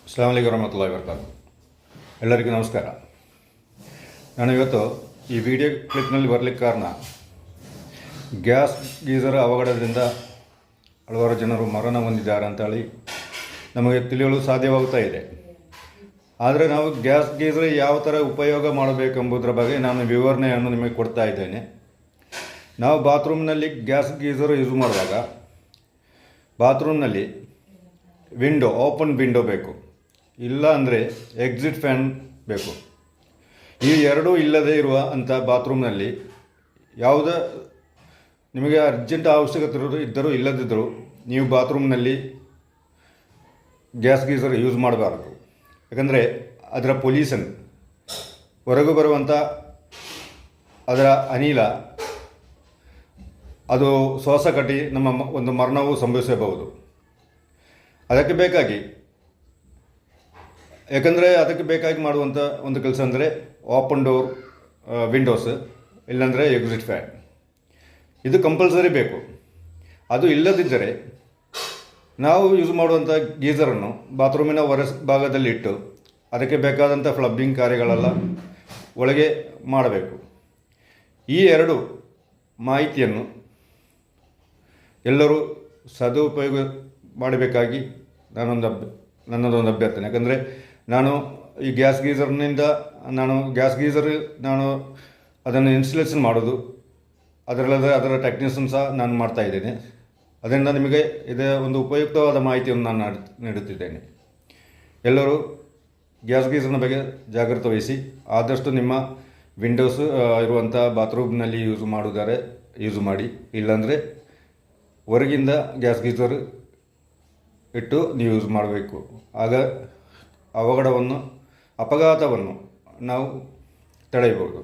ಅಸ್ಸಲಾಮು ಅಲೈಕುಂ ವರಹಮತುಲ್ಲಾಹಿ ವಬರಕಾತುಹು. ಎಲ್ಲರಿಗೂ ನಮಸ್ಕಾರ. ನಾನು ಇವತ್ತು ಈ ವಿಡಿಯೋ ಕ್ಲಿಪ್ನಲ್ಲಿ ಬರಲಿಕ್ಕೆ ಕಾರಣ, ಗ್ಯಾಸ್ ಗೀಸರ್ ಅವಘಡದಿಂದ ಹಲವಾರು ಜನರು ಮರಣ ಹೊಂದಿದ್ದಾರೆ ಅಂತೇಳಿ ನಮಗೆ ತಿಳಿಯಲು ಸಾಧ್ಯವಾಗ್ತಾ ಇದೆ. ಆದರೆ ನಾವು ಗ್ಯಾಸ್ ಗೀಸರ್ ಯಾವ ಥರ ಉಪಯೋಗ ಮಾಡಬೇಕೆಂಬುದರ ಬಗ್ಗೆ ನಾನು ವಿವರಣೆಯನ್ನು ನಿಮಗೆ ಕೊಡ್ತಾ ಇದ್ದೇನೆ. ನಾವು ಬಾತ್ರೂಮ್ನಲ್ಲಿ ಗ್ಯಾಸ್ ಗೀಸರ್ ಯೂಸ್ ಮಾಡುವಾಗ ಬಾತ್ರೂಮ್ನಲ್ಲಿ ಓಪನ್ ವಿಂಡೋ ಬೇಕು, ಇಲ್ಲ ಅಂದರೆ ಎಕ್ಸಿಟ್ ಫ್ಯಾನ್ ಬೇಕು. ಈ ಎರಡೂ ಇಲ್ಲದೇ ಇರುವ ಅಂಥ ಬಾತ್ರೂಮ್ನಲ್ಲಿ ಯಾವುದೇ ನಿಮಗೆ ಅರ್ಜೆಂಟ್ ಅವಶ್ಯಕತೆ ಇದ್ದರೂ ಇಲ್ಲದಿದ್ದರೂ ನೀವು ಬಾತ್ರೂಮ್ನಲ್ಲಿ ಗ್ಯಾಸ್ ಗೀಸರ್ ಯೂಸ್ ಮಾಡಬಾರದು. ಯಾಕಂದರೆ ಅದರ ಪೊಲ್ಯೂಷನ್, ಹೊರಗೆ ಬರುವಂಥ ಅದರ ಅನಿಲ, ಅದು ಶ್ವಾಸ ಕಟ್ಟಿ ನಮ್ಮ ಒಂದು ಮರಣವು ಸಂಭವಿಸಬಹುದು. ಅದಕ್ಕೆ ಬೇಕಾಗಿ ಮಾಡುವಂಥ ಒಂದು ಕೆಲಸ ಅಂದರೆ ಓಪನ್ ಡೋರ್ ವಿಂಡೋಸ್, ಇಲ್ಲಾಂದರೆ ಎಕ್ಸಿಟ್ ಫ್ಯಾನ್. ಇದು ಕಂಪಲ್ಸರಿ ಬೇಕು. ಅದು ಇಲ್ಲದಿದ್ದರೆ ನಾವು ಯೂಸ್ ಮಾಡುವಂಥ ಗೀಸರನ್ನು ಬಾತ್ರೂಮಿನ ಹೊರ ಭಾಗದಲ್ಲಿ ಇಟ್ಟು ಅದಕ್ಕೆ ಬೇಕಾದಂಥ ಪ್ಲಂಬಿಂಗ್ ಕಾರ್ಯಗಳೆಲ್ಲ ಒಳಗೆ ಮಾಡಬೇಕು. ಈ ಎರಡು ಮಾಹಿತಿಯನ್ನು ಎಲ್ಲರೂ ಸದುಪಯೋಗ ಮಾಡಬೇಕಾಗಿ ನನ್ನದೊಂದು ಅಭ್ಯರ್ಥನೆ. ಯಾಕಂದರೆ ನಾನು ಈ ಗ್ಯಾಸ್ ಗೀಸರ್ ಅದನ್ನು ಇನ್ಸ್ಟಾಲೇಷನ್ ಮಾಡೋದು, ಅದರ ಟೆಕ್ನಿಷಿಯನ್ ಸಹ ನಾನು ಮಾಡ್ತಾಯಿದ್ದೇನೆ. ಅದರಿಂದ ನಿಮಗೆ ಇದೇ ಒಂದು ಉಪಯುಕ್ತವಾದ ಮಾಹಿತಿಯನ್ನು ನಾನು ನೀಡುತ್ತಿದ್ದೇನೆ. ಎಲ್ಲರೂ ಗ್ಯಾಸ್ ಗೀಸರ್ನ ಬಗ್ಗೆ ಜಾಗ್ರತೆ ವಹಿಸಿ ಆದಷ್ಟು ನಿಮ್ಮ ವಿಂಡೋಸ್ ಇರುವಂಥ ಬಾತ್ರೂಮ್ನಲ್ಲಿ ಯೂಸ್ ಮಾಡಿ. ಇಲ್ಲಾಂದರೆ ಹೊರಗಿಂದ ಗ್ಯಾಸ್ ಗೀಸರ್ ಇಟ್ಟು ನೀವು ಯೂಸ್ ಮಾಡಬೇಕು. ಆಗ ಅಪಘಾತವನ್ನು ನಾವು ತಡೆಯಬಹುದು.